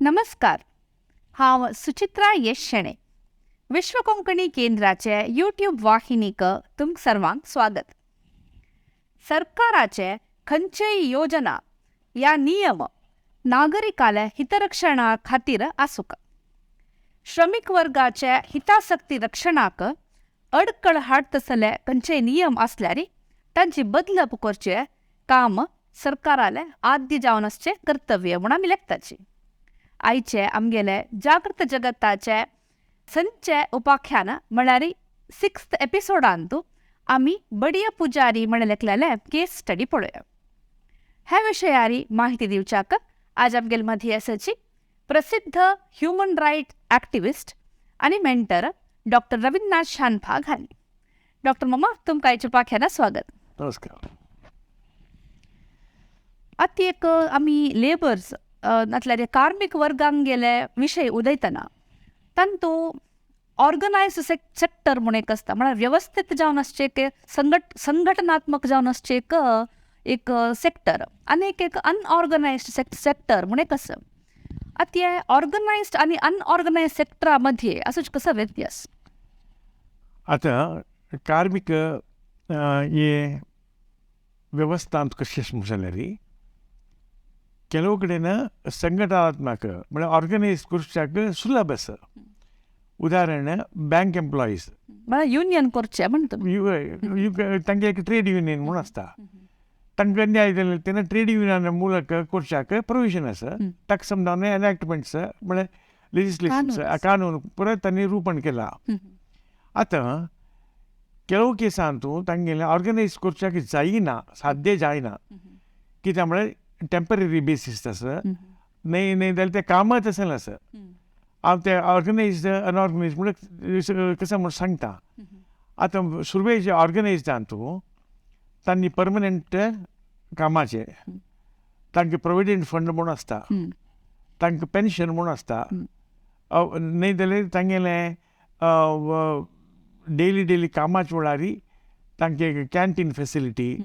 नमस्कार. हांव सुचित्रा एस शेणय. विश्व कोंकणी केंद्राचे यूट्यूब वाहिनीक तुमकां सर्वांक स्वागत. सरकाराचे खंयचेय योजना या नियम नागरिकाले हितरक्षणा खातीर आसूंक. श्रमिक वर्गाचे हितासक्ती रक्षणाक अडखळ हाडतसले खंयचेय नियम आसल्यार तांची बदलप करचे काम सरकाराले आद्य जावन आसचें कर्तव्य म्हूण आमी लेखताची. आयचे आमगेले जागृत जगताचे संचे उपाख्यान म्हळ्यार 6th एपिसोडांतू आमी बडिया पुजारी म्हण लेखलेले केस स्टडी पळोवया. हे विशयार माहिती दिवच्याक आज आमगेले मधी आसाची प्रसिद्ध ह्युमन रायट एक्टिविस्ट आनी मेंटर डॉक्टर रविंद्रनाथ शानभाग हांणी. डॉक्टर मामा, तुमकां आयच्या उपाख्यानात स्वागत. नमस्कार. आतां एक आमी लेबर्स नातल्यार कार्मिक वर्गांक गेले विशय उलयतना तांतू ऑर्गनायज्ड सेक्टर म्हूण एक आसता, म्हळ्यार व्यवस्थीत जावन आसचे संघटनात्मक जावन आसचे एक सेक्टर आनी एक अनऑर्गनायज्ड सेक्टर म्हूण एक आसा. आतां हे ऑर्गनायज्ड आनी अनऑर्गनायज्ड सेक्टरा मध्ये असोच कसो व्यत्यास? आतां कार्मिक हे व्यवस्थांत कशें जाल्यार ಕೆಲವು ಕಡೆನ ಸಂಘಟನಾತ್ಮಕ म्हणजे ऑर्गनायज करच्याक सुलभ आसा. उदाहरण बँक एम्प्लॉईज म्हळ्यार युनियन करचे म्हणटा तांगे एक ट्रेड युनियन म्हणून आसता. तांकां न्याय जालें तेन्ना ट्रेड युनियना ಮೂಲಕ करच्याक प्रोविजन आसा. ताका समजावन एनॅक्टमेंट्स म्हळ्यार लेजिस्लेशन कानून परत तांणी रूपण केला. आतां ಕೆಲವು केसांतू तांगेलें ऑर्गनायज करच्याक जायना, साध्य जायना. कित्याक म्हळ्यार टेम्पररी बेसीस आसा, न्हय जाल्यार तें कामच आसलें आसा. हांव तें ऑर्गनायज्ड अनऑर्गनायज्ड म्हणून कसं म्हूण सांगता. आतां सुरवेचे ऑर्गनायज्डांतू तांणी परमनंट कामाचे तांकां प्रोविडंट फंड म्हूण आसता, तांकां पेन्शन म्हूण आसता, न्हय जाल्यार तांगेलें डेली कामाच्या वेळार तांकां कॅन्टीन फेसिलिटी,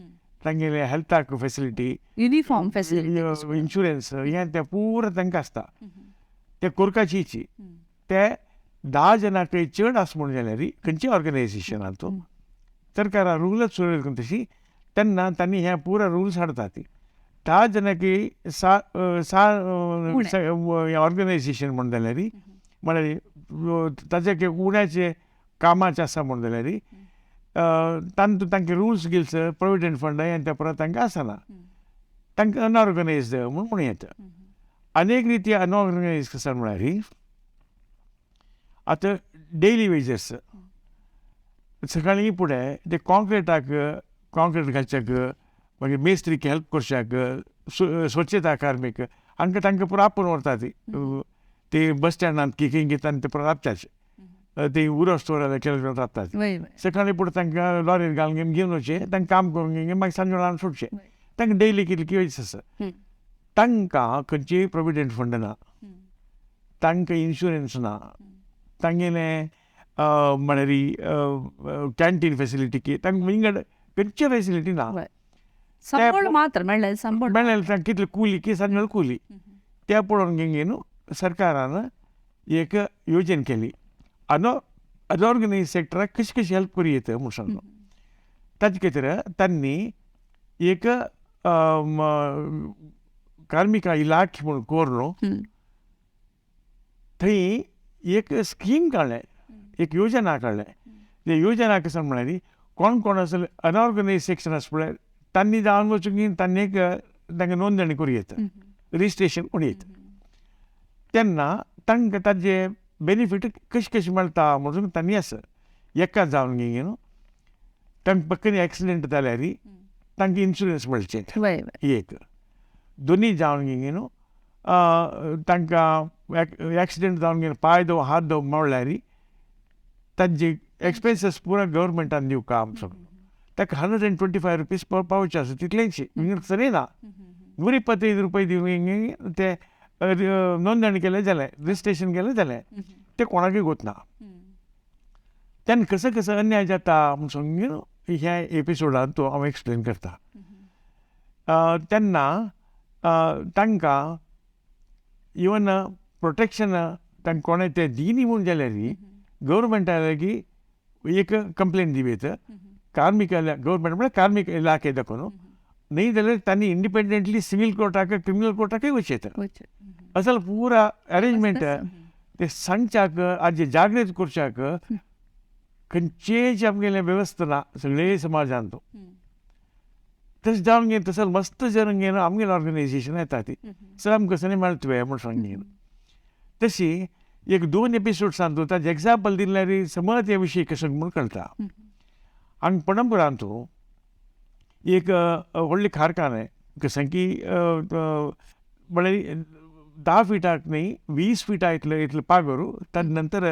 तांगेले हेल्थाक फेसिलिटी, युनिफॉर्म फेसिलिटी, इन्शुरन्स हें तें पुरो तांकां आसता. ते करपाचीची ते 10 जनांकय चड आसा म्हूण जाल्यार खंयच्या ऑर्गनायजेशनांतू सरकारान रुलच सुरू करून तशी तेन्ना तांणी हे पुरो रुल्स हाडतात. 10 जनांकय ऑर्गनायजेशन म्हूण जाल्यार म्हळ्यार ताचे उण्याचे कामाचें आसा म्हूण जाल्यार तांकां रुल्स गिल्स प्रोविडंट फंड हें तें परत तांकां आसना. तांकां अनऑर्गनायज्ड म्हणून येता. अनेक रिती अनऑर्गनायज आसा म्हळ्यार आतां डेली वेजस सकाळीं फुडें ते कॉन्क्रीट घालच्याक मागीर मेस्त्रीक हेल्प करच्याक स्वच्छता कार्मीक हांकां तांकां पुरो आपोवन व्हरतात. ते बस स्टँडांत खंय घेतात ते पुरो राबतात. ते उरो स्टोर केले राबतात. सकाळीं फुडें तांकां लॉरीर घालून घेवन वचचे, तांकां काम करून मागीर सांजे वेळार सोडचे. तांकां डेली कितले वेजीस आसा. तांकां खंयचेय प्रोविडंट फंड ना, तांकां इन्शुरन्स ना, तांगेलें म्हळ्यार कॅन्टीन फेसिलिटी तांकां विंगड खंयचे फेसिलिटी ना. मेळ्ळें कितले कुली सांजे कुली ते पळोवन घेवन सरकारान एक योजना केली. अनऑर्गनायज सेक्टराक कशी हेल्प करूं येता म्हूण सांगलो. ताचे खातीर तांणी एक कार्मिका इलाख म्हूण कोरून थंय एक स्कीम काडलें, एक योजना काडलें. ते योजना कशें म्हळ्यार कोण आसले अनऑर्गनायज सेक्शन आसा पळय तांणी जावन वचून तांणी एक तांकां नोंदणी करूं येता, रजिस्ट्रेशन करूं येता. तेन्ना तांकां ताजे बेनिफीट कशें मेळटा म्हणून तांणी आसा. एकाच जावन घेवन तांकां पक्कन एक्सिडेंट जाल्यार तांकां इन्शुरन्स मेळचें एक. दोनी जावन घेवन तांकां एक्सिडेंट जावन घेवन पांय दो हात दो मोडल्यार तांचे एक्सपेन्सीस पुरो गव्हर्मेंटान दिवं काम सगळें. ताका 125 रुपीज पावचे आसा तितलेंच सरी ना. बरी 25 रुपया दिवन ते नोंदणी केलें जालें, रजिस्ट्रेशन केलें जालें, तें कोणाकय गोतना. तेन्ना कसो अन्याय जाता म्हूण सांगून ह्या एपिसोडांत हांव एक्सप्लेन करता. तेन्ना तांकां इवन प्रोटेक्शन तांकां कोणें तें दिनी म्हूण जाल्यार गव्हर्मेंटाकी एक कंप्लेंट दिवेत कार्मिक गव्हर्मेंट म्हळ्यार कार्मिक इलाके दाखोवन न्ही जाल्यार तांणी इंडिपेंडंटली सिव्हील कोर्टाक क्रिमिनल कोर्टाकय वचयत असल पुरा अरेंजमेंट ते सांगच्याक आज जागृत करच्याक खंयचेच आमगेलें वेवस्था ना सगळे समाजांत तशें जावन घेवन तसो मस्त जरून घेवन आमगेलें ऑर्गनायजेशन येता ती सर आमकां कसं म्हळ्यार तुवें म्हूण सांगेन तशी एक 2 एपिसोड सांगतो ताजें एग्जाम्पल दिल्यार समज ह्या विशीं कशें म्हूण कळटा हांगा पणंबुरांत एक व्हडली कारखाने कशें की म्हळ्यार 10 फिटाक न्ही 20 फिटा इतलें पागोरू ताजे नंतर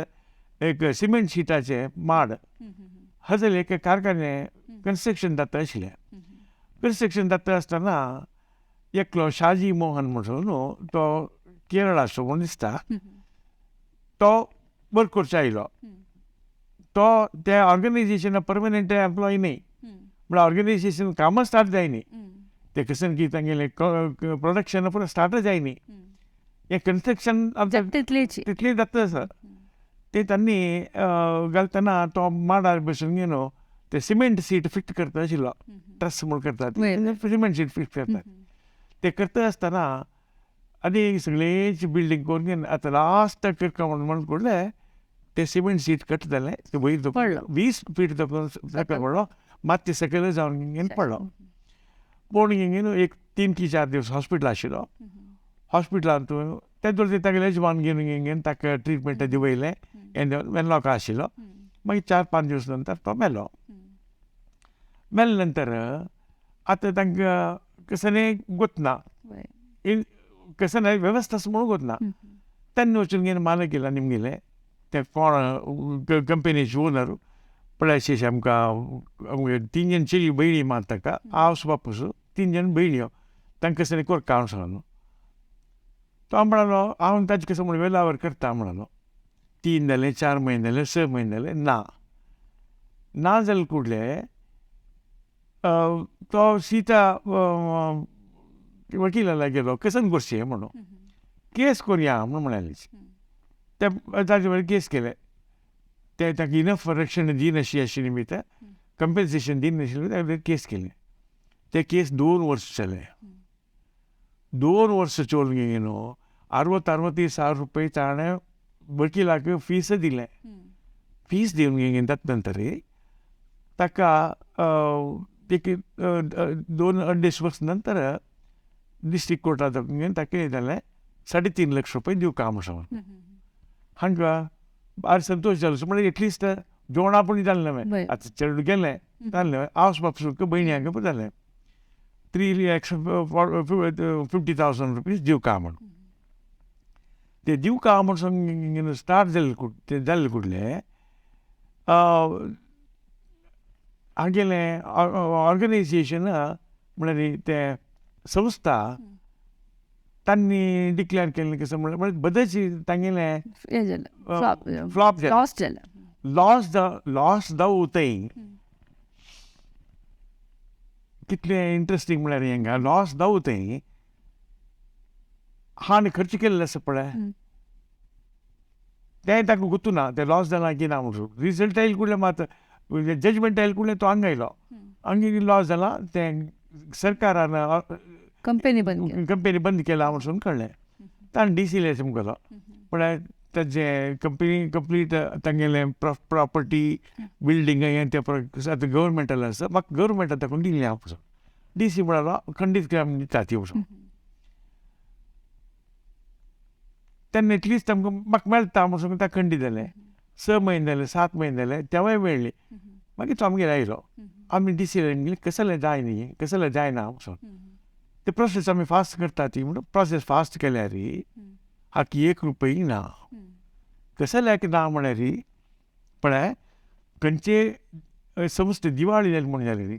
एक सिमेंट शिटाचे माड हाजर एक कारखाने कन्स्ट्रक्शन जाता आशिल्लें कन्स्ट्रक्शन जाता आसतना एकलो शाजी मोहन म्हणून तो केरळाचो म्हूण दिसता तो वर्क करचो आयलो तो त्या ऑर्गनायजेशना परमनंट एम्प्लॉय न्ही म्हळ्यार ऑर्गनायजेशन कामां स्टार्ट जायनी ते कशें की तांगेलें प्रोडक्शन पुरो स्टार्ट जायनी हें कन्स्ट्रक्शन तितलें जाता आसा ते तांणी घालतना तो माडार बसून घेवन ते सिमेंट सीट फिट करता आशिल्लो ट्रस म्हूण करतात सिमेंट सीट फिट करतात ते करता आसतना आनी सगळेच बिल्डींग करून घेवन आतां लास्ट करता म्हूण पडलें ते सिमेंट सीट कट जालें ते वयर 20 फीट सकयल पडलो मात ते सकयल जावन घेवन पडलो पडून घेवन एक 3 की 4 दीस हॉस्पिटल आशिल्लो हॉस्पिटलांत ते तागेले यजमान घेवन ताका ट्रिटमेंट दिवयलें वेनलॉक आशिल्लो मागीर 4-5 दीस नंतर तो मेलो नंतर आतां तांकां कसले गोतना कसले वेवस्था म्हूण गोतना तेन्ना वचून घेवन मालक गेला निमगेले ते कोण कंपनीचे ओनर पळय आमकां 3 जण चेडूं भयणी मात ताका आवस बापूस 3 जण भयण्यो तांकां कसले कोर काम सांगलो तो म्हणलो हांव ताजे कसं म्हूण वेलावर करता म्हणलो 3 जाले 4 म्हयने जाले 6 म्हयने जाले ना जाले कुडले तो सीता वकिलाला गेलो कसन करचें म्हणून केस करया म्हणून म्हणाले ते ताजे वयर केस केले ते ताका इनफ रक्षण दिनाशिल्लें आशिल्लें निमित्त कंपेन्सेशन दिनाशिल्लें ताजे वयर केस केलें ते केस 2 वर्स चले 2 वर्स चलून घेवन 60-65,000 रुपये ताणें वकिलाक फीस दिलें फीस दिवन घेवन ताचे नंतर ताका एक 2-2.5 वर्स नंतर डिस्ट्रिक्ट कोर्टांत घेवन ताका हें जालें 3.5 लाख रुपये दिवका म्हूण सांगून हांकां भायर संतोश जालो म्हळ्यार एटलिस्ट जेवणा पूण जालें न्हय आतां चेडूं गेलें जालें आवस बापूस भयण्यांक जालें 3,50,000 रुपीज दिवका म्हूण ते दिवका म्हूण सांगून स्टार्ट जालें कुडलें आमगेलें ऑर्गनायजेशन म्हळ्यार ते संस्था तांणी डिक्लेअर केल्लें कशें म्हळ्यार बदच तांगेलें फ्लॉप जालें लॉस जावूं कितलें इंट्रस्टींग म्हळ्यार हेंगा लॉस जावूं हांवें खर्च केल्लें आसा पळय तें ताका गुर्तू ना तें लॉस जालां की ना म्हणून रिजल्ट आयले कुडलें मात जजमेंट आयले कुडलें तो हांगा आयलो हांगा लॉस जाला तें सरकारान कंपनी बंद केला म्हणून कळलें ताणें डिसिलेस केलो म्हळ्यार ताजें कंप्लीट तांगेलें प्रॉपर्टी बिल्डींग हें तें आतां गव्हर्मेंटान आसा म्हाका गव्हर्मेंटान ताका दिल्लें हांव पसून DC म्हळ्यार खंडीत काम दिता ती वचून तेन्ना एटलिस्ट आमकां म्हाका मेळटा म्हणून ताका खंडीत जालें 6 म्हयने जाले 7 म्हयने जाले तेवाय मेळ्ळी मागीर तो आमगेर आयलो आमी DC कसलें जाय न्ही कसलें जायना वचून ते प्रोसेस आमी फास्ट करता ती म्हणून प्रोसेस फास्ट केल्यार हाका 1 रुपय ना कसल्याक ना म्हळ्यार पळय खंयचे संस्थे दिवाळी जाली म्हूण जाल्यार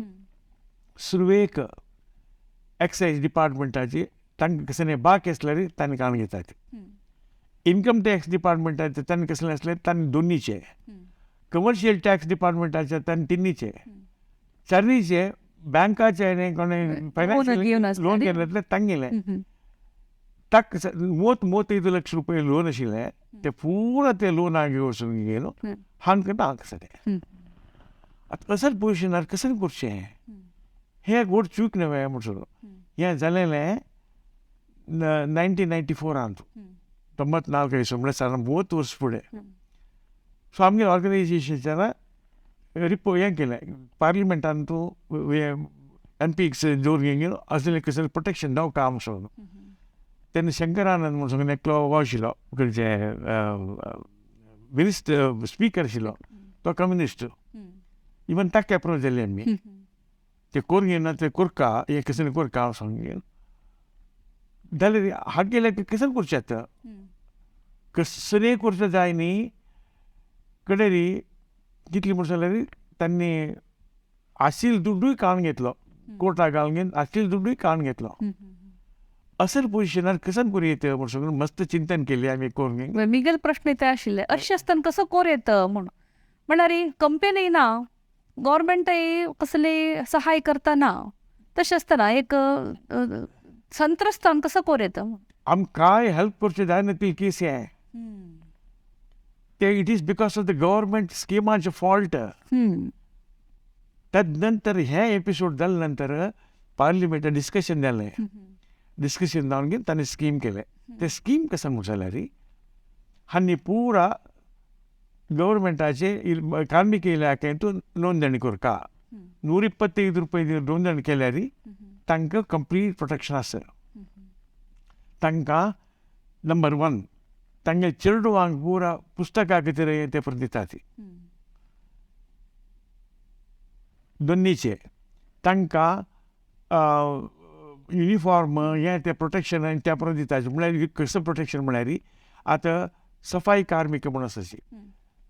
सुरवेक एक्सायज डिपार्टमेंटाची तांकां कसलें बाक आसल्यार तांणी काम घेतात इन्कम टॅक्स डिपार्टमेंटाचे तांणी कसलें आसलें तांणी दोनीचे कमर्शियल टॅक्स डिपार्टमेंटाचे तांणी तिनीचे चारनीचे बँकाचे आनी कोणें फायनान्शियल लोन केलें तांगेलें ताक 30-35 ಲಕ್ಷ ರೂಪಾಯಿ ಲೋನ್ ಆशिले ते पूर्ण ते लोन आगे वसून गेलो हान करता कसं असल पोजिशनार कसं करचें हे गोड चूक नव्हे म्हणून हें जालेलें 1994 अंतू 94 म्हणल्यार सादारण 30 वर्स फुडें सो आमगे ऑर्गनायजेशनान रिपो हें केलें पार्लिमेंटान तूं MPs जोर घेवन असलें कसलें प्रोटेक्शन जावं काम म्हणून तेन्ना शंकरानंद म्हणून एकलो हो आशिल्लो खंयचे मिनिस्टर स्पीकर आशिल्लो तो कम्युनिस्ट इवन ताका एप्रोच जाल्ली आमी ते कोर घेयना ते कोरका हें कसलें कोरका सांगून जाल्यार हाक गेल्यार कसलें करचें आतां कसलें करचें जाय न्ही कडेन री कितलें म्हणून जाल्यार तांणी आशिल्लो दुड्डूय काडून घेतलो कोर्टाक घालून आशिल्लो दुड्डूय काडून घेतलो असल पोजिशनार कसं कोर येतं म्हणून मस्त चिंतन केली आमी कोरून मिगेल प्रश्न ते आशिल्ले अशें आसतना कसो कोर येतं म्हणून म्हणल्यार कंपनी ना गव्हर्मेंटय कसली सहाय करता ना तशें आसतना एक संत्रस्तान कसो कोर येतं आम काय हेल्प करचें जायना ती केस हें ते it is because of the government स्किमाचे फॉल्ट त्यात नंतर हे एपिसोड जाल्या नंतर पार्लिमेंटात डिस्कशन जालें डिस्कशन जावन घेवन ताणें स्कीम केलें ते स्कीम कशें म्हणून जाल्यार हांणी पुरा गव्हर्मेंटाचे कार्मिक इलाक्यांतून नोंदणी करता 125 ರೂಪಾಯಿ नोंदणी केल्यार तांकां कंप्लीट प्रोटेक्शन आसा तांकां नंबर 1 तांगे चिल्ड्रनांक पुरा पुस्तकां खातीर ते परत दितात दोनीचे तांकां युनिफॉर्म हें तें प्रोटेक्शन त्या परत दितात म्हळ्यार कसं प्रोटेक्शन म्हळ्यार आतां सफाई कार्मिक म्हणून आसा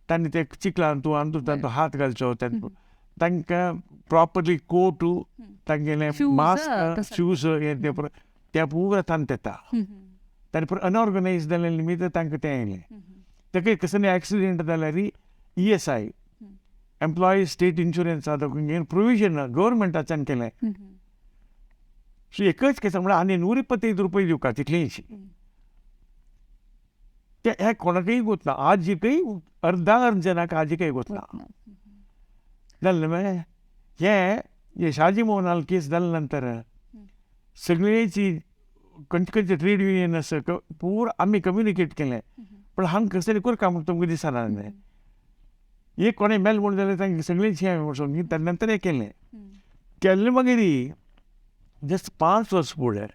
तांणी ते चिखलान तूं तांचो हात घालचो तांकां प्रॉपरली कोट तांगेलें मास्क शूज हें ते पुरा तांत येता तांणी परत अनऑर्गनायज जाल्ले निमित्त तांकां तें येयलें ताका कसलें एक्सिडेंट जाल्यार ESI एम्प्लॉई स्टेट इन्शुरन्स घेवन प्रोविजन गव्हर्मेंटाच्यान केलें सो एकच केस म्हळ्यार आनी 125 ರೂಪಾಯಿ दिवका तितलींच ते हे कोणाकय गोतना आजीकय अर्धा जनाक आजीकय गोतना जालें न्हय हे शाजी मोहनाल केस जाले नंतर सगळेची खंयचे ट्रेड युनियन आसा पुरो आमी कम्युनिकेट केलें पण हांगा कसलें करता म्हूण तुमकां दिसना न्हय एक कोणें मेल म्हूण जाल्यार तांकां सगळेंच हें वचून ताचे नंतर हें केलें मागीर जस्ट 5 वर्स फुडें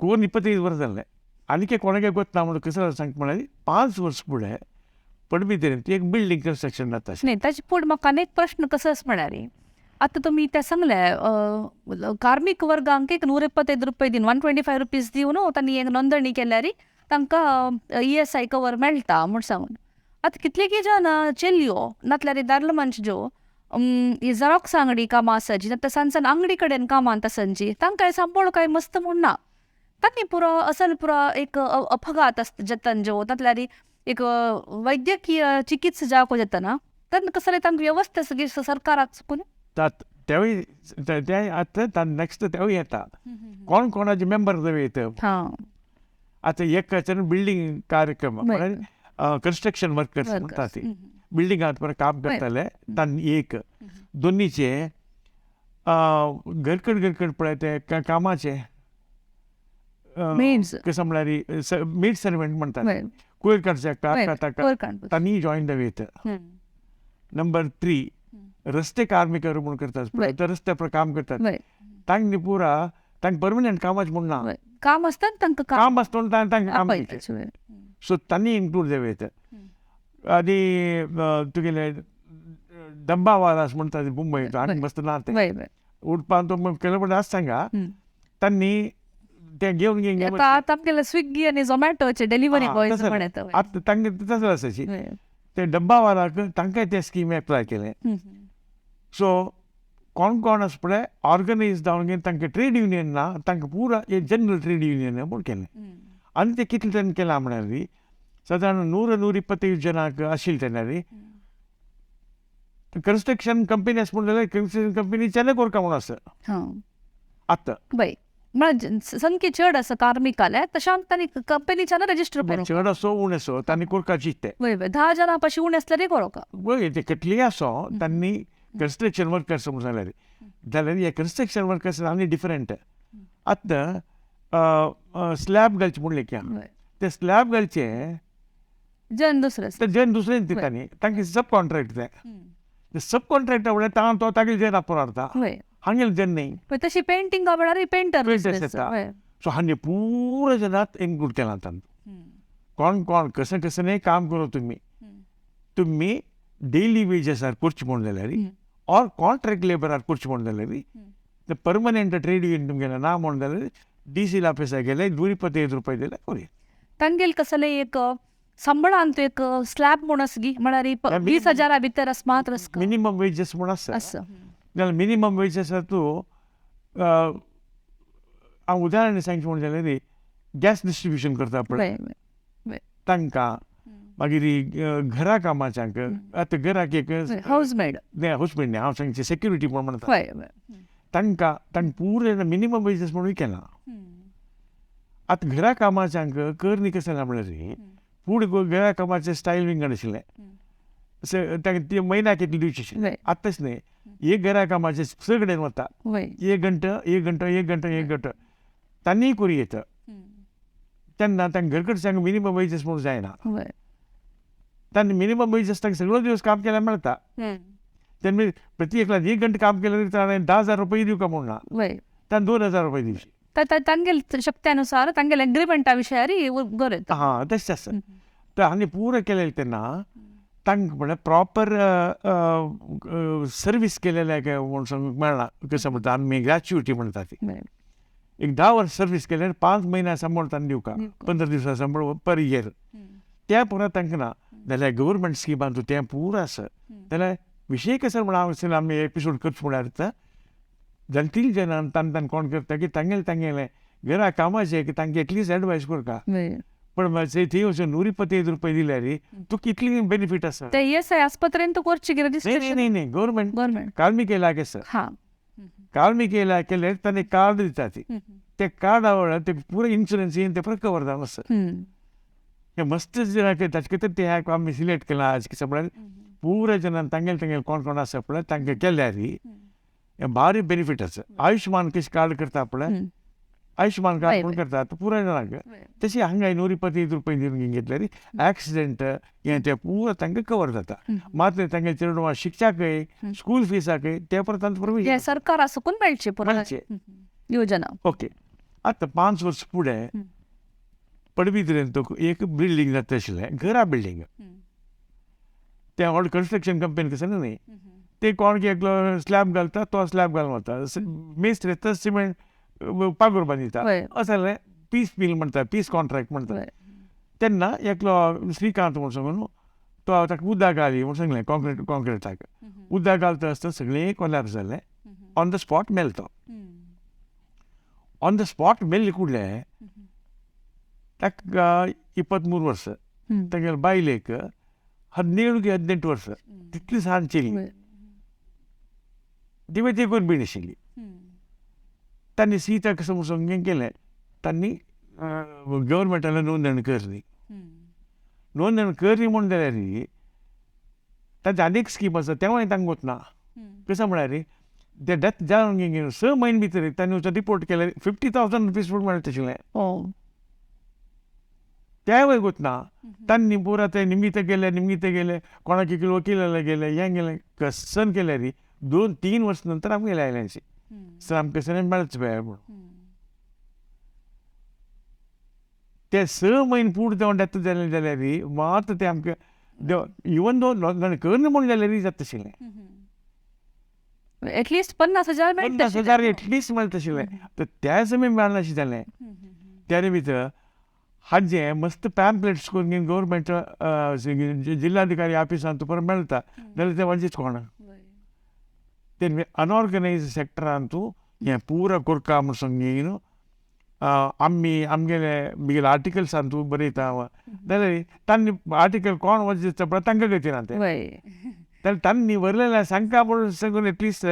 कोण 25 वर्स जालें आनी कोणाक गोतना म्हणून कसं सांगता म्हळ्यार 5 वर्स फुडें पडबिद्रेंत एक बिल्डींग कन्स्ट्रक्शन जाता नाही ताचे फुडें म्हाका आनी एक प्रश्न कसो आसा म्हळ्यार आतां तुमी तें सांगलें कार्मीक वर्गांक एक 125 ರೂಪಾಯಿ दिन 125 रुपीज दिवन तांणी एक नोंदणी केल्यार तांकां ESI कवर मेळटा म्हूण सांगून आतां कितलेकी जाण चेल्यो नातल्यार दादलो मनश ज्यो झेरॉक्स अंगडी कामां आसाची नात सांजसान अंगडी कडेन कामांत आसाची तांकां सांबाळ काय मस्त म्हूण ना तांणी पुरो असल पुरो एक अपघात जातन ज्यो नातल्यार एक वैद्यकीय चिकित्सा जावपाक जातना तेन्ना कसले तांकां वेवस्था सगळी सरकाराक चुकून तेवूय आतां नेक्स्ट तेवूय येता कोण कोणाचे मेंबर येता आतां एक बिल्डींग कार्यक्रम म्हळ्यार कन्स्ट्रक्शन वर्कर्स म्हणटा ती बिल्डिंगांत परत काम करताले तांणी एक दोनीचे घरकड पळय ते कामाचे कसं म्हळ्यार मेड सर्वंट म्हणटात कयर काडचे तांणी जॉयन जावं नंबर 3 रस्ते कार्मिक म्हूण करतात रस्त्यार काम करतात तांकां पुरा तांकां परमनंट कामाचें म्हूण ना काम आसता तांकां काम आसता तांकां काम सो तांणी इन्क्लूड जावं आनी तुगेले डब्बावालास म्हणटात मुंबय आनी मस्त ना ते उठपान तो केलो म्हणटा आस सांगा तांणी ते घेवन आतां स्विगी आनी झोमॅटोचे डिलिव्हरी बॉयज आतां तांकां तसो आसाची ते डब्बावालाक तांकांय ते स्कीम एप्लाय केले सो कोण आसा पळय ऑर्गनायज जावन घेवन तांकां ट्रेड युनियन ना तांकां पुरा एक जनरल ट्रेड युनियन म्हूण केलें आनी ते कितले तेन्ना केलां म्हळ्यार सादारण 100-125 जनाक आशिल्ले तेन्ना कन्स्ट्रक्शन कंपनी आसा म्हूण जाल्यार कन्स्ट्रक्शन कंपनी चेन्नय कोरका म्हूण आसा आतां म्हळ्यार संख्या चड आसा कार्मिकाले तशें तांणी कंपनीच्यान रजिस्टर करूंक चड असो उण असो तांणी करपाक चित्ते वय वय 10 जाणां पाशी उणे आसल्यार करूंक वय ते कितलेंय असो तांणी कन्स्ट्रक्शन वर्कर्स समज जाल्यार हे कन्स्ट्रक्शन वर्कर्स आनी डिफरंट आतां स्लॅब घालचे म्हणले की ते स्लॅब घालचे जन दुसरें ते जन दुसरें दितानी तांकां सब कॉन्ट्रॅक्ट ते सब कॉन्ट्रॅक्ट म्हणल्यार तो तागे जन आपोरारता वय हांगेल जन न्ही तशी पेंटिंग म्हणल्यार पेंटर सो हांगे पूरा जनात इन्क्लूड केला तांकां कोण कसं कसं काम करो तुम्ही डेली वेजेसार करचे म्हण जाल्यार ऑर कॉन्ट्रॅक्ट लेबरार करचे म्हण जाल्यार ते परमनंट ट्रेड युनियन तुमगेलें ना म्हण जाल्यार DC ऑफिसार गेले 225 रुपये दिले कोरी तांगेल कसले एक संबळांत एक स्लॅब म्हूण आसा गी म्हळ्यार 20,000 भितर आसा मात्र मिनिमम वेजेस म्हूण आसा जाल्यार मिनिमम वेजेस तूं हांव उदाहरण सांगचें म्हण जाल्यार गॅस डिस्ट्रिब्युशन करता पळय तांकां मागीर घरा कामाच्यांक आतां घराक एक हाऊसमेड न्ही हांव सांगचें सेक्युरिटी म्हूण म्हणटा तांकां पुरे मिनिमम वेजेस म्हणून केला आतां घरा कामाच्यांक कर न्ही कशें ना म्हणल्यार फूड घरा कामाचें स्टायल विंगड आशिल्लें तांकां ते म्हयन्याक कितले दिवचे आशिल्ले आतां तशें न्ही एक घरा कामाचें सगळें वता 1 घंटो तांणी करूं येता तेन्ना तांकां घरकडच्यांक मिनिमम वेजेस म्हणून जायना तांणी मिनिमम वेजेस तांकां सगळो दिवस काम केल्यार मेळटा तेन्ना प्रति एकल्याक 1 घंटो काम केल्यार ताणें 10,000 रुपये दिवका म्हूण ना ताणें 2,000 रुपये दिवचे तांगेल शक्त्यानुसार तांगेल एग्रीमेंटा विशयार गरज हां तशें आसा तर हांणी पुरो केलें तेन्ना तांकां म्हळ्यार प्रॉपर सर्वीस केलेले म्हूण सांगूंक मेळना कशें म्हणटा आमी ग्रॅच्युटी म्हणटा ती एक 10 वर्स सर्वीस केल्यार 5 म्हयन्या सांबाळ तांणी दिवका 15 दिसां सांबाळ पर इयर त्या पुरो तांकां ना जाल्यार गव्हर्मेंट स्किमांत तें पुरो आसा जाल्यार विशय कसो म्हण आमी एपिसोड करचो म्हळ्यार जाणटील जनान तांकां कोण करता की तांगेलें घरा कामाचें तांकां एटलीस्ट एडवायस करता पण थंय वचून 225 रुपये दिल्यार तुका कितली बेनिफीट आसा ते ESI आस्पत्रेन तूं करची न्ही गव्हर्मेंट कार्मिक इलाके आसा कार्मिक इलाके ताणें कार्ड दिता ते कार्ड ते पुरो इन्शुरन्स येवन ते पुरो कवर जावन आसा हे मस्त ताचे खातीर ते आमी सिलेक्ट केला आज कितें म्हळ्यार पुरो जनान तांगेल कोण आसा पळय तांकां केल्यार हे भारी बेनिफीट आसा आयुश्मान कशें कार्ड करता पळय आयुश्मान कार्ड कोण करता पुराय जनांक तशी हांगा 225 रुपये दिवन घेतल्यार एक्सिडेंट हें तें पुरो तांकां कवर जाता मात्र तांगे चेडवां शिक्षाकय स्कूल फिसाकय ते परत तांचो प्रोविजन सरकारा सकून मेळचे योजना ओके आतां 5 वर्स फुडें पडबिद्रेन एक बिल्डींग जाता आशिल्लें घरा बिल्डींग तें व्हड कन्स्ट्रक्शन कंपनी कसो न्ही ते कोण एकलो स्लॅब घालता तो स्लॅब घालून वता मेस्त्री येता सिमेंट पागोर बांदिता अशें जालें पीस मिल म्हणटा पीस कॉन्ट्रॅक्ट म्हणटा तेन्ना एकलो श्रीकांत म्हूण सांगून तो ताका उदक घाली म्हूण सांगलें कॉन्क्रिटाक उदक घालता आसतना सगळें कोलॅप्स जालें ऑन द स्पॉट मेल तो ऑन द स्पॉट मेल्ले कुडले ताका 23 वर्स तागेले बायलेक 17 वर्स तितली सान चेली ती करून बीड आशिल्ली तांणी सीताक समजून हें केलें तांणी गव्हर्मेंटान नोंदणी करली म्हूण जाल्यार तांचे आनीक स्कीम आसा तेवूय तांकां वचना कशें म्हळ्यार ते डेथ जावन 6 म्हयने भितर तांणी वचून रिपोर्ट केल्यार 50,000 रुपीज फूड मेळटा आशिल्लें तेवूय वचना तांणी पुरा ते निमित्त गेले कोणाक एक वकिलाला गेले हें गेलें कसन केल्यार 2-3 वर्स नंतर आमगेले आयल्याची सर आमकां कसं मेळच पळय म्हणून ते 6 म्हयने फूड जावन डेथ जालें जाल्यार मात ते आमकां इवन दो करना म्हूण जाल्यार जाता आशिल्लें एटलिस्ट 50,000 एटलिस्ट मेळटा आशिल्लें तर त्या समय मेळनाशें जालें त्या भितर हाजें मस्त पॅम्पलेट्स करून गव्हर्मेंट जिल्हाधिकारी ऑफिसांत तुका मेळटा जाल्यार ते वाजेच कोणा ते अनऑर्गनायज सेक्टरान तूं हें पुरो करता म्हूण सांगीन आमगेले आर्टिकल्सान तूं बरयता जाल्यार तांणी आर्टिकल कोण वाजयता पळय तांकां गतीना ते जाल्यार तांणी व्हरलेलें सांगता म्हणून सांगून एटलिस्ट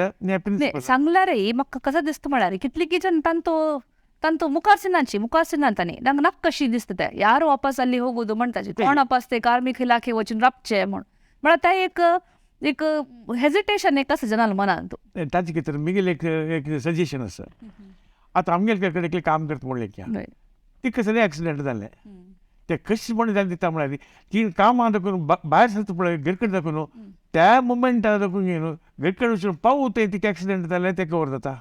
सांगल्यार म्हाका कसो दिसता म्हळ्यार कितले जन तांतो ತಂತು ಮುಖಾರ್ಸಿನ ಅಂತಾನೆ ನಂಗೆ ನಕ್ ಕಶಿ ದಿಸ್ತದೆ ಯಾರು ವಾಪಸ್ ಅಲ್ಲಿ ಹೋಗೋದು म्हणताचे कोण वापस ते कार्मिक इलाखे वचून राबचे म्हण मला त्या एक हेजिटेशन एक असं जनाला मनांतो ताचे कितें मिगेल एक सजेशन आसा आतां आमगेले कडेन काम करता म्हणलें की ती कसले एक्सिडेंट जालें ते कशें म्हण जालें दिता म्हळ्यार ती कामां दाखोवन भायर सरता पळय घरकडेन दाखोवन त्या मोमेंटा दाखोवन न्हू घरकडेन वचून पावूं ते तिका एक्सिडेंट जालें तें कवर जाता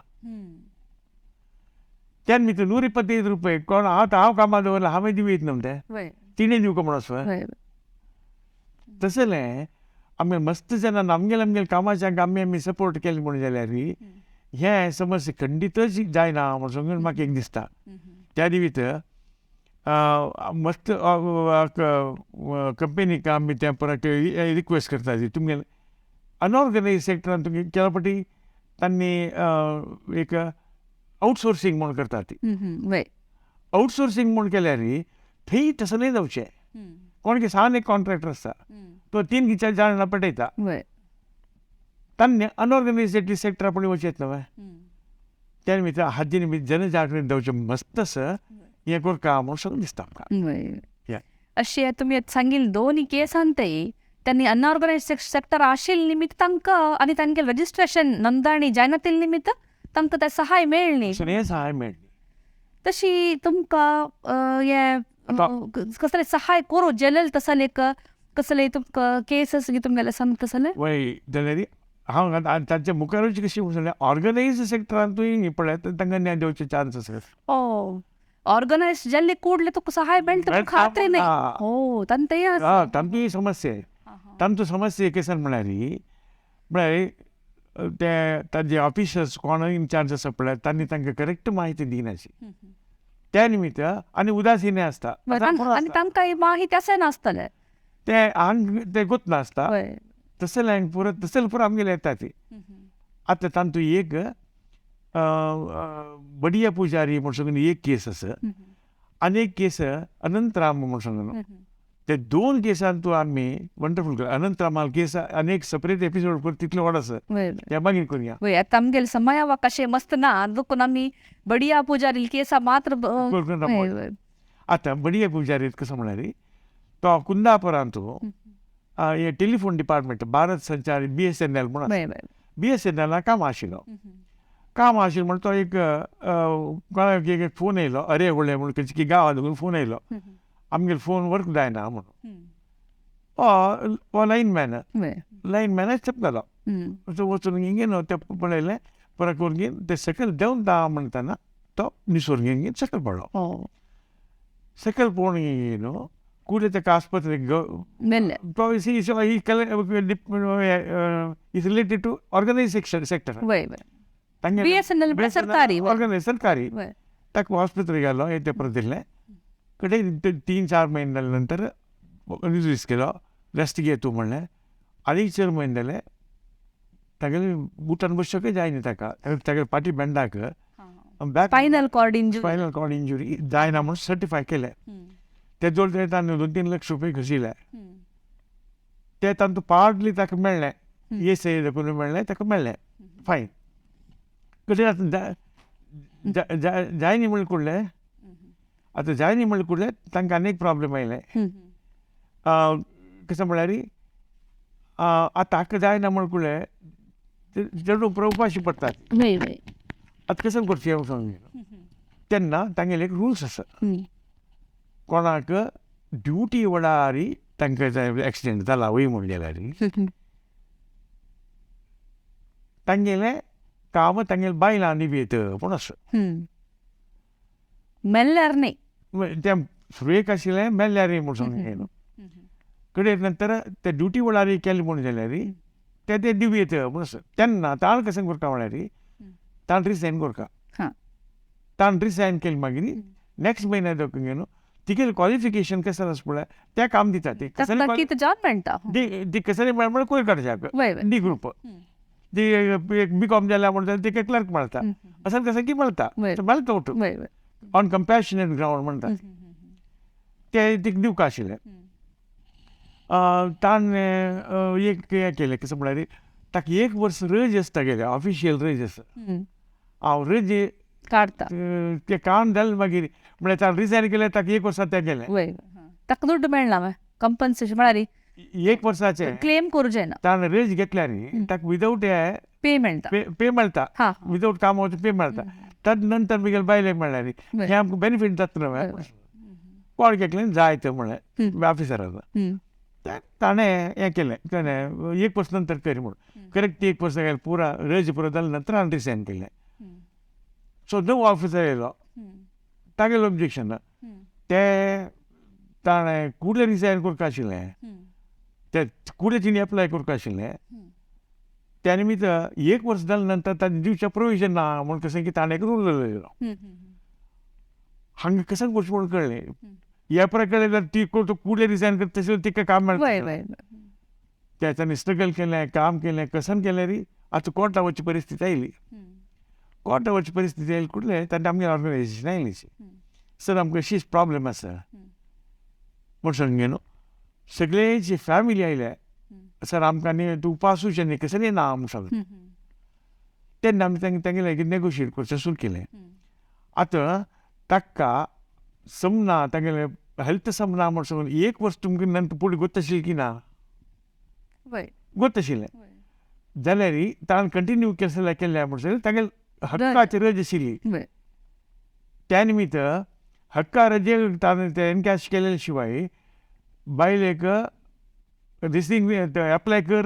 त्यान भितर 125 रुपये कोण हांव कामां दवरला हांवें दिवं न्हू ते तिणें दिवं म्हणून आसा तसलें आमी मस्त जाणां आमगेले कामाच्या आमी सपोर्ट केलें म्हण जाल्यार हें समस्या खंडितच जायना म्हण सांगून म्हाका एक दिसता त्या भितर मस्त कंपनीक आमी त्या परत रिक्वेस्ट करता तुमगे अनऑर्गनायज सेक्टरान तुमी केल्या पटी तांणी एक आउटसोर्सिंग म्हूण करता ती आउटसोर्सिंग म्हूण केल्यार थंय तसलें जावचें कोण की सान एक कॉन्ट्रॅक्टर आसता तो 3 जाणां पटयता तांणी अनऑर्गनायजेड सेक्टरा पळय वचत न्हय त्या निमित्त हाजीन बी जनजागृती जावचें मस्त आसा हें करता म्हूण सगळें दिसता आमकां अशें तुमी सांगिल्लें दोनी केसांतय त्यांनी अनऑर्गनायज सेक्टर आशिल्ले निमित्त तांकां आनी तांगे रजिस्ट्रेशन नोंदणी जायना ते निमित्त तांकां ते सहाय मेळ्ळी सहाय मेळ्ळी तशी तुमकां कसले सहाय करूं जेलेल तसले कसले तुमकां केसीस तुमगेले सांगता तसले वय जाल्यार हांव तांच्या मुखारच कशी म्हणलें ऑर्गनायज सेक्टरांतूय पळय तांकां न्याय दिवचे चान्स आसा ऑर्गनायज जाल्ले कूडले तुका सहाय मेळटा खात्री नाही तांतूय समस्या तांचो समस्या केसान म्हळ्यार ते तांचे ऑफिसर्स कोण इनचार्ज आसा पळय तांणी तांकां करेक्ट म्हायती दिनाशी त्या निमित्त आनी उदासीन आसता आनी तांकां माहिती आसा नासतले ते हांग ते गोत नासता तसले पुरो आमगेले येता ती आतां तांतूय एक बडिया पुजारी म्हूण सांगून एक केस आसा आनी एक केस अनंतराम म्हूण सांगून ते 2 केसांतू आमी वंडरफूल कर अनंतरामाल केस आनी एक सेपरेट एपिसोड कर तितलो व्हड आसा ते मागीर करुया आतां आमगेले समयावकाश मस्त ना देखून आमी बडिया पुजारी केसा मात्र आतां बडिया पुजारी कसो म्हळ्यार तो कुंदापुरांतू हे टेलिफोन डिपार्टमेंट भारत संचार BSNL म्हणून BSNL काम आशिल्लो म्हण तो एक कोणाक एक फोन येयलो अरे व्हडले म्हूण खंयची गांवांत लागून फोन येयलो आमगेलो फोन वर्क जायना म्हणून हो लायनमॅन चपतालो वचून घेवन ते पळयलें परत करून घेवन ते सकयल देंवन दा म्हणटाना तो निसोर घेवन सकयल पडलो सकयल पळोवन घेवन कुठे ताका आस्पत्रेक is related to organise sector सरकारी ताका हॉस्पिटल गेलो ते परत दिल्लें कडेन 3-4 म्हयने जाले नंतर रिलीज केलो रेस्ट घे तूं म्हणलें आनी 4 म्हयने जाले तागेले बुटान बसोकूय जायना ताका पाटी बेंडाक स्पायनल कॉर्ड इंजुरी जायना म्हणून सर्टिफाय केलें ते जोड ताणें 2-3 लाख रुपये खर्चिले ते तांतूं पार्टली ताका मेळ्ळें ESI देखून मेळ्ळें ताका मेळ्ळें फायन कशें आतां जायनी म्हळ्ळें कुडलें आतां जायनी म्हळ्ळें कुडलें तांकां आनी एक प्रॉब्लेम आयलें कशें म्हळ्यार आतां हाका जायना म्हळ्ळें कुडलें चेडूं उपाशी पडटात आतां कशें करचें सांग तेन्ना तांगेले एक रुल्स आसा कोणाक ड्युटी वडारी तांकां एक्सिडेंट जाला वय म्हूण जाल्यार तांगेलें काम तांगेले बायलां निभेत पूण आसा मेल्ल्यार न्ही तें सुरवेक आशिल्लें मेल्ल्यार म्हूण सांगलें कडेन नंतर ते ड्युटी वडारी केलें म्हूण जाल्यार ते दिव्येत म्हूण आसा तेन्ना ताण कशें करता म्हळ्यार ताण रिसायन करता ताण रिसायन केलें मागीर नेक्स्ट म्हयन्या देखून घेवन तिगे क्वॉलिफिकेशन कशें आसा पळय तें काम दिता ती कसलें म्हळ्यार कोयर काडच्याक डी ग्रुप ती BCom जाल्या म्हणटा तिका क्लर्क मेळटा अशें कशें की मेळटा मेळटा ऑन कंपॅशनेट ग्रावंड म्हणटा ते तिका दिवका आशिल्लें ताणें एक हें केलें कशें म्हळ्यार ताका 1 वर्स रज आसता गेले ऑफिशियल रज आसा हांव रज काढता ते काढून जालें मागीर म्हळ्यार ताणें रिजायन केलें ताका 1 वर्सा ते गेलें. वय ताका दुड्ड मेळना माय कंपन्सेशन म्हळ्यार 1 वर्साचें क्लेम करूं ना ताणें रेज घेतल्या न्ही ताका विदाउट पे मेळटा पे मेळटा हा विदाउट कामाचें पे मेळटा. ताजे नंतर मागीर बायलेक म्हणल्यार हें आमकां बेनिफीट जाता न्हू. कोण घेतलें जाय तें म्हणलें ऑफिसरान ताणें हें केलें ताणें 1 वर्स नंतर कर म्हणून करेक्ट 1 वर्स गेलें पुरा रेज पुरो जाले नंतर हांवें रिसायन केलें. सो नवो ऑफिसर येयलो तागेलें ऑब्जेक्शन ते ताणें कुडलें रिसायन करपा आशिल्लें ते कुडलें तिणें एप्लाय करपा आशिल्लें त्या निमित्त 1 वर्स जाले नंतर ताणें दिवचें प्रोविजन ना म्हूण कशें की ताणें एक रूल लायलो. हांगा कशें करचें म्हूण कळ्ळें ह्या प्रकारे जर ती कुडलें रिसायन करता तशें तिका काम मेळटा. त्या ताणें स्ट्रगल केलें काम केलें कसन केलें री आतां कोर्टा वचची परिस्थिती आयली. कोर्टा वचची परिस्थिती आयली कुडलें ताणें आमगे ऑर्गनायजेशन आयली सर आमकां अशीच प्रॉब्लेम आसा म्हूण सांगलें न्हू. सगळेची फॅमिली आयल्या सर आमकां न्ही तूं उपासूचें न्ही कसं न्ही ना म्हूण सांगलें. तेन्ना आमी तांगे लागीं नेगोशिएट करचें सुरू केलें. आतां ताका समना तागेलें हेल्थ समना म्हूण सांगून 1 वर्स तुमकां नंतर फुडें गोत्ताशिल्लें की ना गोत्ताशिल्लें जाल्यार ताणें कंटिन्यू केलें म्हूण सांगलें तागेलें हक्काची रज आशिल्ली. त्या निमित्त हक्का रजे ताणें ते एनकॅश केले शिवाय बायलेक रिसींग एप्लाय कर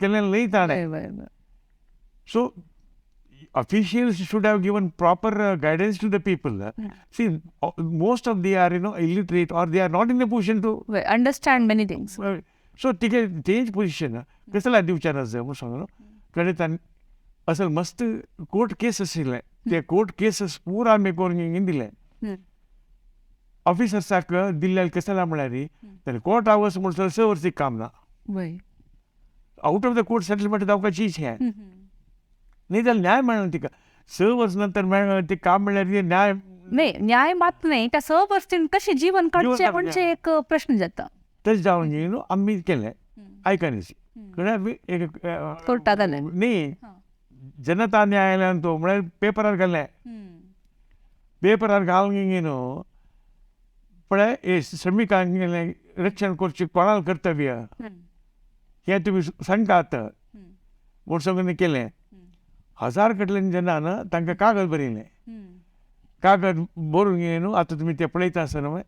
केलें न्ही ताणें. So officials should have given proper guidance to the people. See, most of they are illiterate or they are not in a position to understand many things. So तेंच पोजिशन कसला दिवचें ना म्हूण सांगून कडेन ताणें असल मस्त कोर्ट केस आशिल्लें ते कोर्ट केसीस पुरो आमी करून दिलें. ऑफिसर्साक दिल्ले कशें जालां म्हळ्यार ताणें कोर्ट आवर्स म्हणसर 6 वर्सांक काम ना. Out of the court settlement जावपाचीच हें न्ही जाल्यार न्याय मेळना तिका 6 वर्स नंतर मेळना ती काम म्हळ्यार न्याय न्याय मात नाही त्या 6 वर्षांनी कशें जीवन काडचें म्हणजे एक प्रश्न जाता. तशें जावन न्ही आमी केलें आयकनाची कळ्ळें आमी एक कोर्टांत जालें न्ही जनता न्यायालयान तो म्हळ्यार पेपरार घालें पेपरार घालून न्ही पळय हे श्रमिकांक रक्षण करचें कोणालें कर्तव्य हें तुमी सांगतात म्हूण सांगून केलें. 1000 कडल्यान जेन्ना तांकां कागद बरयलें कागद बरोवन न्ही आतां तुमी ते पळयता आसतना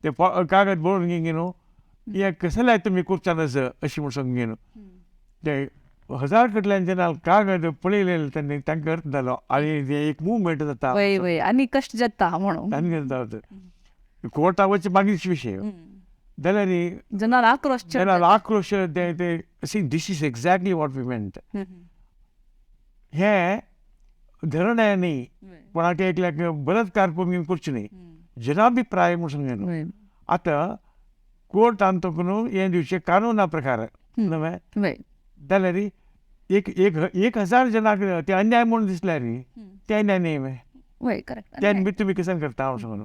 ते कागद बरोवन न्ही हें कसलें तुमी करच्या नज अशें म्हूण सांगून ते 1000 कडल्यान जेन्ना कागद पळयले तेन्ना तांकां अर्थ जालो आनी एक मुवमेंट जाता आनी कश्ट जाता म्हणून आनी कोर्टा वचचे मागीरचो विशय जाल्यार जनाल आक्रोश ते this is exactly what we meant. हें धरण न्ही कोणाक एकल्याक बलात्कार करून करचें न्ही जनाभिप्राय म्हूण सांगलें. आतां कोर्टान तोकून हें दिवचें कानुना प्रकार न्हय जाल्यार 1000 जनाक ते अन्याय म्हूण दिसल्यार ते अन्याय न्ही त्या निमित्त तुमी कशें करता हांव सांगून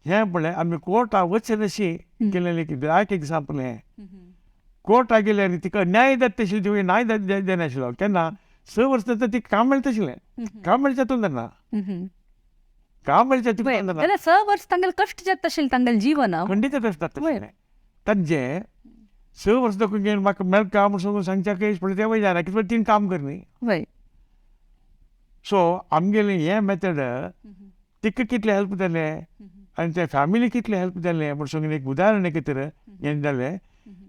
हें म्हणलें आमी कोर्टा वचचें नशी केलेलें कितें एक एग्जांपल हें कोर्टा गेल्यार तिका न्याय जाता तशें न्याय जायनाशिल्लो केन्ना 6 वर्स नंतर ती काम मेळटा आशिल्लें काम मेळचें तेन्ना काम मेळचें तेन्ना 6 वर्स तांगेलें कश्ट जाता आशिल्लें तांगेलें जीवन खंडीत कश्ट जाता आशिल्लें तांचें 6 वर्स दाखोवन घेवन म्हाका मेळटा म्हूण सांगून सांगच्या केस पळय तें वय जायना कित्याक तीन काम कर न्ही. सो आमगेलें हें मेथड तिका कितलें हेल्प जालें आनी त्या फॅमिली कितलें हेल्प जालें म्हूण सांगून एक उदाहरण कितें हें जालें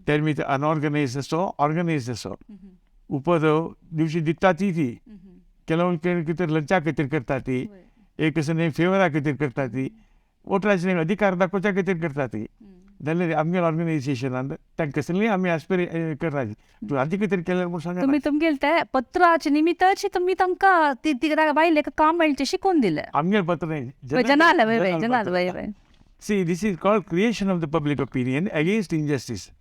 त्या निमित्त अनऑर्गनायज असो ऑर्गनायज असो उपद्रव दिवची दिता ती ಕೆಲವೊಂದು कितें लंचा खातीर करता ती एक असं फेवरा खातीर करता ती वोटराचे अधिकार दाखोवच्या खातीर करता ती जाल्यार आमगे ऑर्गनायजेशनान तांकां कसलींय आमी एस्पिरेट करना तूं हाजे खातीर केलें म्हूण सांगता तुमगेले ते पत्राचे निमित्ताची तुमी तांकां बायलेक काम मेळचें शिकोवन दिलें आमगे पत्र जनाल See, this is called creation of the public opinion against injustice.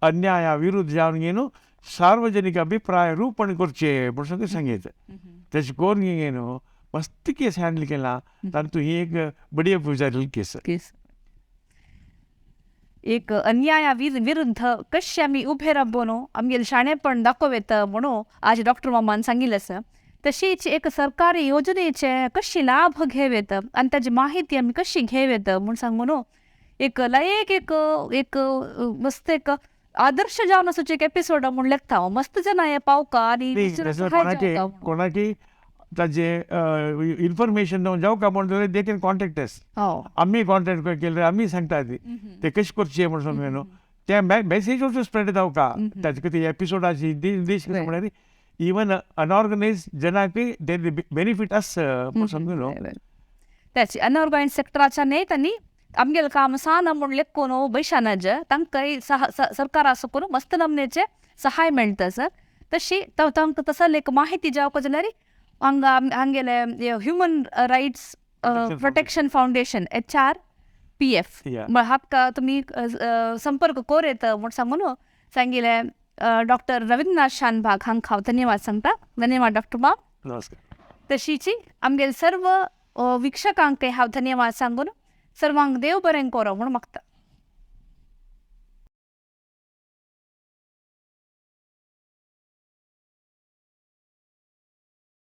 अन्याया विरुद्ध जावन सार्वजनिक अभिप्राय रूपण करचे म्हणून सांगितलं तशें करून मस्त केस हँडल केला तातूंत ही एक बडी जाल्ली केस एक अन्याया विरुद्ध कशें आमी उबे राबून आमगेलें शाणेपण दाखोवेत म्हणून आज डॉक्टर मामान सांगिल्लें आसा तशीच एक सरकारी योजनेचे कशी लाभ घेवेत आणि त्याची माहिती आम्ही कशी घेवेत म्हणून सांगून एक लायक एक एक मस्त एक आदर्श जावन असोच एक एपिसोड म्हणून लेखता मस्त जन हे पावका आणि दुसरं सहाय जावका. कोणाकी ताजे इन्फॉर्मेशन जाऊ का म्हणून दे कॅन कॉन्टॅक्ट अस. आम्ही कॉन्टॅक्ट केले आम्ही सांगता ते कशी करची म्हणून सांगून न्हू त्या मेसेज ऑल्सो स्प्रेड जावका ताजे कितें एपिसोडाची देश म्हळ्यार इवन अनऑर्गनाइज जनाकी दे बेनिफीट अस म्हणून सांगून न्हू त्याची अनऑर्गनाइज सेक्टराच्या न्ही त्यांनी आमगेल काम साना म्हणून लेखून बैशानज तांकां सरकार असो करून मस्त नमनेचे सहाय मेळटा सर. तशी तांकां तसं लेख माहिती जावपाक जाल्यार हांगेले human rights protection foundation HRPF हाका तुम्ही संपर्क कोरेत म्हणून सांगून सांगिले डॉक्टर रवींद्रनाथ शानभाग हांकां हांव धन्यवाद सांगता. धन्यवाद डॉक्टर बाब. नमस्कार. तशीच आमगेले सर्व विक्षकांक हांव धन्यवाद सांगून सर्वांक देव बरें करो म्हणून मागता.